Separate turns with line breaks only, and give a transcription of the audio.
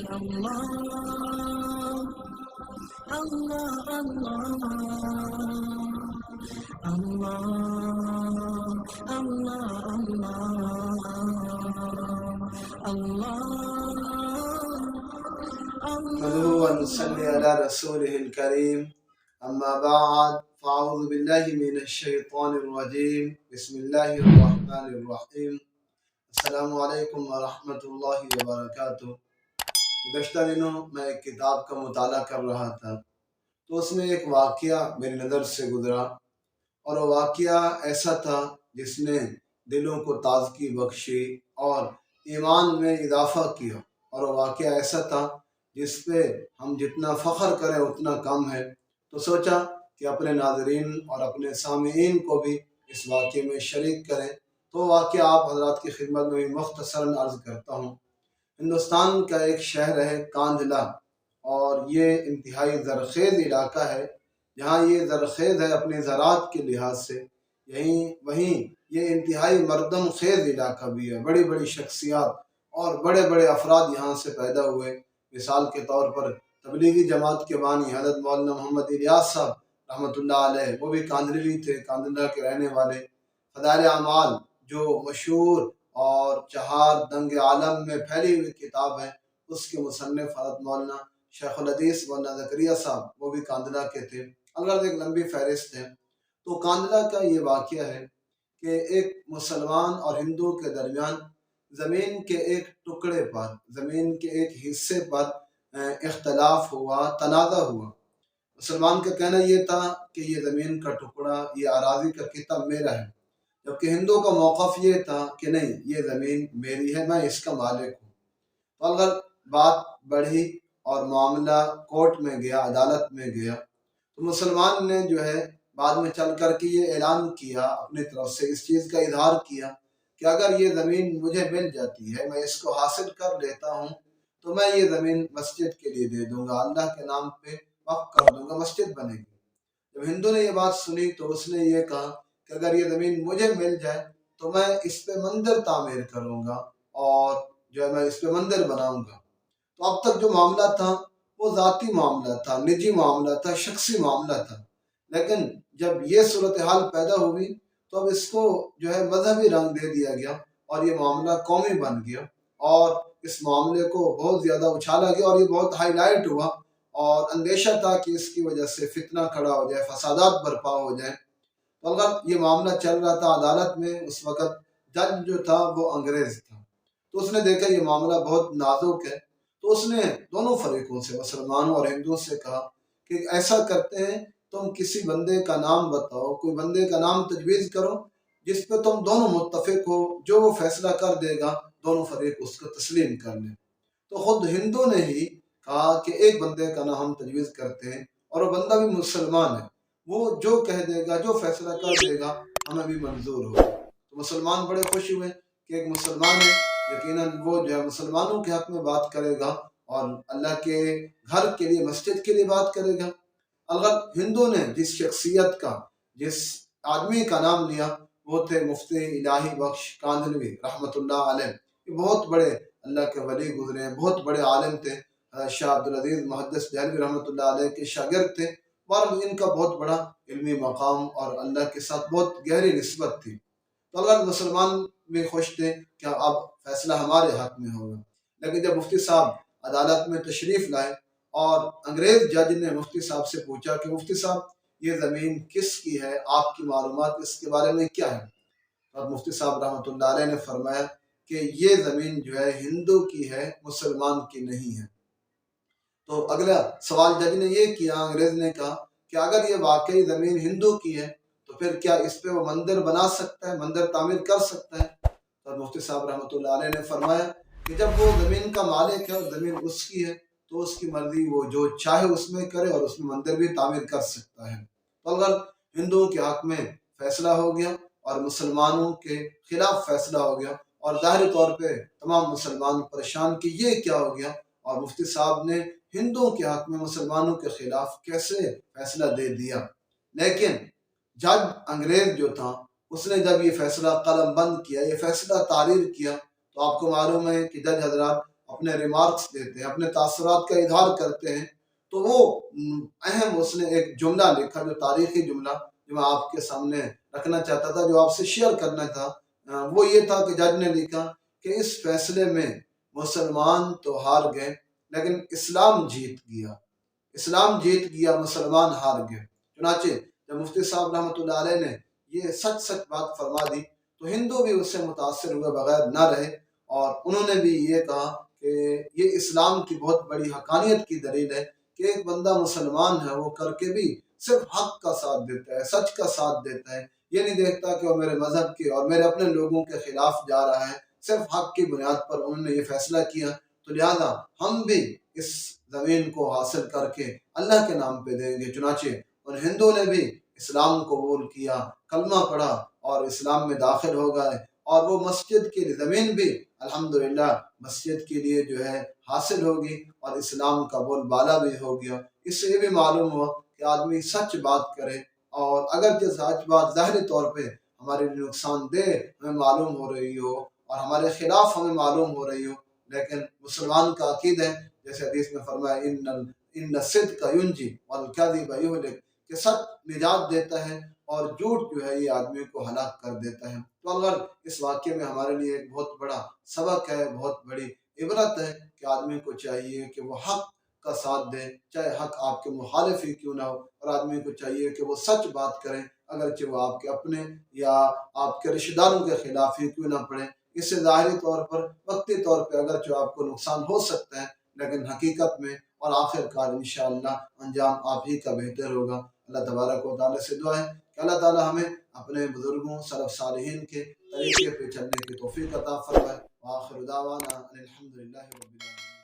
Allah, Allah, Allah, Allah, Allah,
نحمده ونصلي على رسوله الكريم أما بعد فأعوذ بالله من الشيطان الرجيم بسم الله الرحمن الرحيم السلام علیکم ورحمۃ اللہ وبرکاتہ۔ گزشتہ دنوں میں ایک کتاب کا مطالعہ کر رہا تھا تو اس میں ایک واقعہ میری نظر سے گزرا، اور وہ واقعہ ایسا تھا جس نے دلوں کو تازگی بخشی اور ایمان میں اضافہ کیا، اور وہ واقعہ ایسا تھا جس پہ ہم جتنا فخر کریں اتنا کم ہے۔ تو سوچا کہ اپنے ناظرین اور اپنے سامعین کو بھی اس واقعے میں شریک کریں، تو واقعہ آپ حضرات کی خدمت میں بھی مختصراً عرض کرتا ہوں۔ ہندوستان کا ایک شہر ہے کاندھلہ، اور یہ انتہائی زرخیز علاقہ ہے۔ جہاں یہ زرخیز ہے اپنے زراعت کے لحاظ سے، وہیں یہ انتہائی مردم خیز علاقہ بھی ہے۔ بڑی بڑی شخصیات اور بڑے بڑے افراد یہاں سے پیدا ہوئے۔ مثال کے طور پر تبلیغی جماعت کے بانی حضرت مولانا محمد الیاس صاحب رحمۃ اللہ علیہ، وہ بھی کاندھلوی تھے، کاندھلہ کے رہنے والے۔ فضائل اعمال جو مشہور اور چہار دنگ عالم میں پھیلی ہوئی کتاب ہے، اس کے مصنف حضرت مولانا شیخ الحدیث مولانا زکریا صاحب، وہ بھی کاندھلہ کے تھے۔ الغرض ایک لمبی فہرست ہے۔ تو کاندھلہ کا یہ واقعہ ہے کہ ایک مسلمان اور ہندو کے درمیان زمین کے ایک ٹکڑے پر، زمین کے ایک حصے پر اختلاف ہوا، تنازع ہوا۔ مسلمان کا کہنا یہ تھا کہ یہ زمین کا ٹکڑا، یہ اراضی کا خطہ میرا ہے، جبکہ ہندو کا موقف یہ تھا کہ نہیں، یہ زمین میری ہے، میں اس کا مالک ہوں۔ تو اگر بات بڑھی اور معاملہ کورٹ میں گیا، عدالت میں گیا، تو مسلمان نے جو ہے بعد میں چل کر کے یہ اعلان کیا، اپنی طرف سے اس چیز کا اظہار کیا کہ اگر یہ زمین مجھے مل جاتی ہے، میں اس کو حاصل کر لیتا ہوں، تو میں یہ زمین مسجد کے لیے دے دوں گا، اللہ کے نام پہ وقف کر دوں گا، مسجد بنے گی۔ جب ہندو نے یہ بات سنی تو اس نے یہ کہا کہ اگر یہ زمین مجھے مل جائے تو میں اس پہ مندر تعمیر کروں گا، اور جو ہے میں اس پہ مندر بناؤں گا۔ تو اب تک جو معاملہ تھا وہ ذاتی معاملہ تھا، نجی معاملہ تھا، شخصی معاملہ تھا، لیکن جب یہ صورتحال پیدا ہوئی تو اب اس کو جو ہے مذہبی رنگ دے دیا گیا، اور یہ معاملہ قومی بن گیا، اور اس معاملے کو بہت زیادہ اچھالا گیا، اور یہ بہت ہائی لائٹ ہوا، اور اندیشہ تھا کہ اس کی وجہ سے فتنہ کھڑا ہو جائے، فسادات برپا ہو جائیں۔ تو اگر یہ معاملہ چل رہا تھا عدالت میں، اس وقت جج جو تھا وہ انگریز تھا، تو اس نے دیکھا یہ معاملہ بہت نازک ہے، تو اس نے دونوں فریقوں سے، مسلمانوں اور ہندوؤں سے کہا کہ ایسا کرتے ہیں، تم کسی بندے کا نام بتاؤ، کوئی بندے کا نام تجویز کرو جس پہ تم دونوں متفق ہو، جو وہ فیصلہ کر دے گا دونوں فریق اس کو تسلیم کر لیں۔ تو خود ہندو نے ہی کہا کہ ایک بندے کا نام ہم تجویز کرتے ہیں، اور وہ بندہ بھی مسلمان ہے، وہ جو کہہ دے گا، جو فیصلہ کر دے گا ہمیں بھی منظور ہوگا۔ تو مسلمان بڑے خوش ہوئے کہ ایک مسلمان ہے، یقیناً وہ جو ہے مسلمانوں کے حق میں بات کرے گا، اور اللہ کے گھر کے لیے، مسجد کے لیے بات کرے گا۔ البتہ ہندو نے جس شخصیت کا، جس آدمی کا نام لیا، وہ تھے مفتی الہی بخش کاندھلوی رحمۃ اللہ علیہ۔ یہ بہت بڑے اللہ کے ولی گزرے ہیں، بہت بڑے عالم تھے، شاہ عبدالعزیز محدث دہلوی رحمۃ اللہ علیہ کے شاگرد تھے، اور ان کا بہت بڑا علمی مقام اور اللہ کے ساتھ بہت گہری نسبت تھی۔ تو اگر مسلمان بھی خوش تھے کہ اب فیصلہ ہمارے حق میں ہوگا۔ لیکن جب مفتی صاحب عدالت میں تشریف لائے اور انگریز جج نے مفتی صاحب سے پوچھا کہ مفتی صاحب یہ زمین کس کی ہے، آپ کی معلومات اس کے بارے میں کیا ہے؟ اور مفتی صاحب رحمۃ اللہ علیہ نے فرمایا کہ یہ زمین جو ہے ہندو کی ہے، مسلمان کی نہیں ہے۔ تو اگلا سوال جج نے یہ کیا، انگریز نے کہا کہ اگر یہ واقعی زمین ہندو کی ہے تو پھر کیا اس پہ وہ مندر بنا سکتا ہے، مندر تعمیر کر سکتا ہے؟ اور مفتی صاحب رحمۃ اللہ علیہ نے فرمایا کہ جب وہ زمین کا مالک ہے اور زمین اس کی ہے تو اس کی مرضی، وہ جو چاہے اس میں کرے، اور اس میں مندر بھی تعمیر کر سکتا ہے۔ تو اگر ہندوؤں کے حق میں فیصلہ ہو گیا اور مسلمانوں کے خلاف فیصلہ ہو گیا، اور ظاہری طور پہ تمام مسلمان پریشان کہ یہ کیا ہو گیا، اور مفتی صاحب نے ہندوؤں کے حق میں مسلمانوں کے خلاف کیسے فیصلہ دے دیا۔ لیکن جج انگریز جو تھا، اس نے جب یہ فیصلہ قلم بند کیا، یہ فیصلہ تحریر کیا، تو آپ کو معلوم ہے کہ جج حضرات اپنے ریمارکس دیتے ہیں، اپنے تاثرات کا اظہار کرتے ہیں، تو وہ اہم اس نے ایک جملہ لکھا، جو تاریخی جملہ جو میں آپ کے سامنے رکھنا چاہتا تھا، جو آپ سے شیئر کرنا تھا، وہ یہ تھا کہ جج نے لکھا کہ اس فیصلے میں مسلمان تو ہار گئے لیکن اسلام جیت گیا، اسلام جیت گیا، مسلمان ہار گئے۔ چنانچہ جب مفتی صاحب رحمۃ اللہ علیہ نے یہ سچ سچ بات فرما دی تو ہندو بھی اس سے متاثر ہوئے بغیر نہ رہے، اور انہوں نے بھی یہ کہا کہ یہ اسلام کی بہت بڑی حقانیت کی دلیل ہے کہ ایک بندہ مسلمان ہے، وہ کر کے بھی صرف حق کا ساتھ دیتا ہے، سچ کا ساتھ دیتا ہے، یہ نہیں دیکھتا کہ وہ میرے مذہب کے اور میرے اپنے لوگوں کے خلاف جا رہا ہے، صرف حق کی بنیاد پر انہوں نے یہ فیصلہ کیا۔ تو لہذا ہم بھی اس زمین کو حاصل کر کے اللہ کے نام پہ دیں گے۔ چنانچہ ان ہندو نے بھی اسلام قبول کیا، کلمہ پڑھا اور اسلام میں داخل ہو گئے، اور وہ مسجد کی زمین بھی الحمدللہ مسجد کے لیے جو ہے حاصل ہوگی، اور اسلام کا بول بالا بھی ہو گیا۔ اس سے یہ بھی معلوم ہوا کہ آدمی سچ بات کرے، اور اگرچہ سچ بات ظاہری طور پہ ہمارے لیے نقصان دہ ہمیں معلوم ہو رہی ہو اور ہمارے خلاف ہمیں معلوم ہو رہی ہو، لیکن مسلمان کا عقید ہے، جیسے حدیث میں فرمایا ان الصدق ینجی والکذب یہلک، کہ سچ نجات دیتا ہے اور جھوٹ جو ہے یہ آدمی کو ہلاک کر دیتا ہے۔ تو اگر اس واقعے میں ہمارے لیے ایک بہت بڑا سبق ہے، بہت بڑی عبرت ہے کہ آدمی کو چاہیے کہ وہ حق کا ساتھ دے، چاہے حق آپ کے مخالف ہی کیوں نہ ہو، اور آدمی کو چاہیے کہ وہ سچ بات کریں اگرچہ وہ آپ کے اپنے یا آپ کے رشتہ داروں کے خلاف ہی کیوں نہ پڑے۔ اس سے ظاہری طور پر، وقتی طور پہ اگرچہ آپ کو نقصان ہو سکتا ہے، لیکن حقیقت میں اور آخر کار انشاءاللہ انجام آپ ہی کا بہتر ہوگا۔ اللہ تبارک و تعالیٰ سے دعا ہے کہ اللہ تعالیٰ ہمیں اپنے بزرگوں سلف صالحین کے طریقے پہ چلنے کی توفیق عطا فرمائے۔ وآخر دعوانا ان الحمدللہ رب العالمین۔